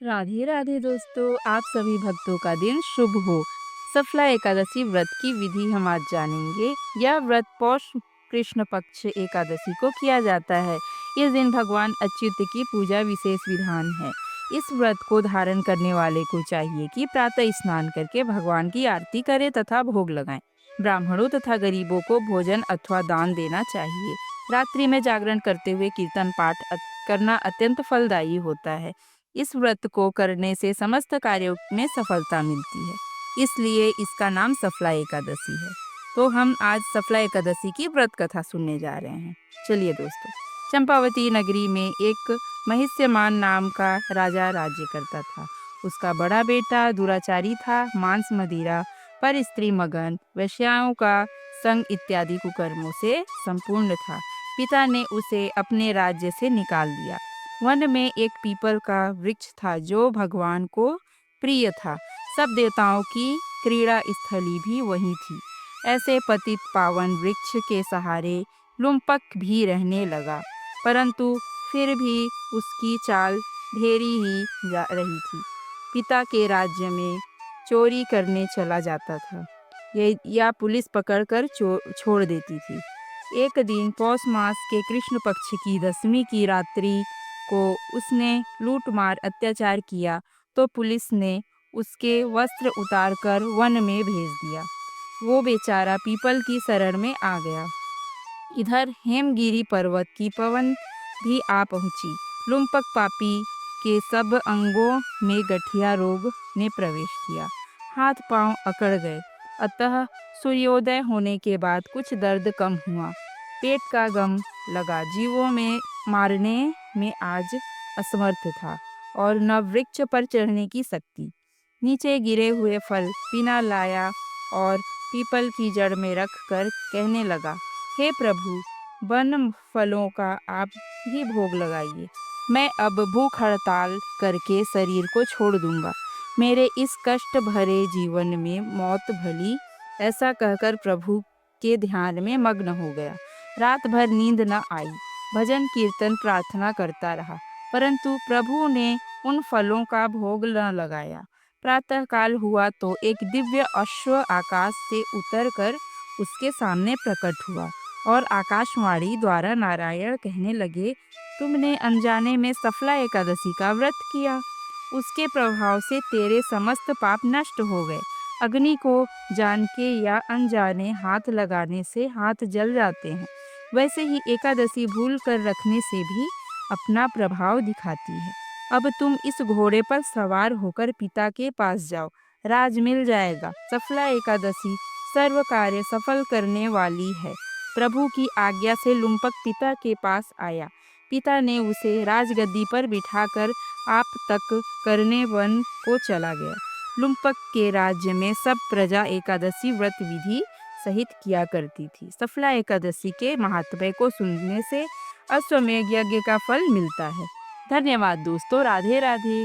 राधे राधे दोस्तों, आप सभी भक्तों का दिन शुभ हो। सफला एकादशी व्रत की विधि हम आज जानेंगे। यह व्रत पौष कृष्ण पक्ष एकादशी को किया जाता है। इस दिन भगवान अच्युत की पूजा विशेष विधान है। इस व्रत को धारण करने वाले को चाहिए कि प्रातः स्नान करके भगवान की आरती करे तथा भोग लगाएं। ब्राह्मणों तथा गरीबों को भोजन अथवा दान देना चाहिए। रात्रि में जागरण करते हुए कीर्तन पाठ करना अत्यंत फलदायी होता है। इस व्रत को करने से समस्त कार्यों में सफलता मिलती है, इसलिए इसका नाम सफला एकादशी है। तो हम आज सफला एकादशी की व्रत कथा सुनने जा रहे हैं। चलिए दोस्तों, चंपावती नगरी में एक महिष्यमान नाम का राजा राज्य करता था। उसका बड़ा बेटा दुराचारी था, मांस मदिरा पर स्त्री मगन, वेश्याओं का संग इत्यादि कुकर्मों से संपूर्ण था। पिता ने उसे अपने राज्य से निकाल दिया। वन में एक पीपल का वृक्ष था जो भगवान को प्रिय था। सब देवताओं की क्रीड़ा स्थली भी वही थी। ऐसे पतित पावन वृक्ष के सहारे लुम्पक भी रहने लगा, परंतु फिर भी उसकी चाल ढेरी ही जा रही थी। पिता के राज्य में चोरी करने चला जाता था, ये या पुलिस पकड़कर छोड़ देती थी। एक दिन पौष मास के कृष्ण पक्ष की 10वीं की रात्रि को उसने लूट मार अत्याचार किया, तो पुलिस ने उसके वस्त्र उतारकर वन में भेज दिया। वो बेचारा पीपल की शरण में आ गया। इधर हेमगिरी पर्वत की पवन भी आ पहुंची। लुम्पक पापी के सब अंगों में गठिया रोग ने प्रवेश किया। हाथ पांव अकड़ गए। अतः सूर्योदय होने के बाद कुछ दर्द कम हुआ। पेट का गम लगा। जीवों में मारने में आज असमर्थ था और न वृक्ष पर चढ़ने की शक्ति। नीचे गिरे हुए फल पीना लाया और पीपल की जड़ में रख कर कहने लगा, हे प्रभु, वन फलों का आप ही भोग लगाइए। मैं अब भूख हड़ताल करके शरीर को छोड़ दूंगा। मेरे इस कष्ट भरे जीवन में मौत भली। ऐसा कहकर प्रभु के ध्यान में मग्न हो गया। रात भर नींद न आई। भजन कीर्तन प्रार्थना करता रहा, परंतु प्रभु ने उन फलों का भोग न लगाया। प्रातः काल हुआ तो एक दिव्य अश्व आकाश से उतरकर उसके सामने प्रकट हुआ और आकाशवाणी द्वारा नारायण कहने लगे, तुमने अनजाने में सफला एकादशी का व्रत किया। उसके प्रभाव से तेरे समस्त पाप नष्ट हो गए। अग्नि को जान के या अनजाने हाथ लगाने से हाथ जल जाते हैं, वैसे ही एकादशी भूल कर रखने से भी अपना प्रभाव दिखाती है। अब तुम इस घोड़े पर सवार होकर पिता के पास जाओ, राज मिल जाएगा। सफला एकादशी सर्व कार्य सफल करने वाली है। प्रभु की आज्ञा से लुम्पक पिता के पास आया। पिता ने उसे राजगद्दी पर बिठाकर आप तक करने वन को चला गया। लुम्पक के राज्य में सब प्रजा एकादशी व्रत विधि सहित किया करती थी। सफला एकादशी के महात्म्य को सुनने से अश्वमेध यज्ञ का फल मिलता है। धन्यवाद दोस्तों। राधे राधे।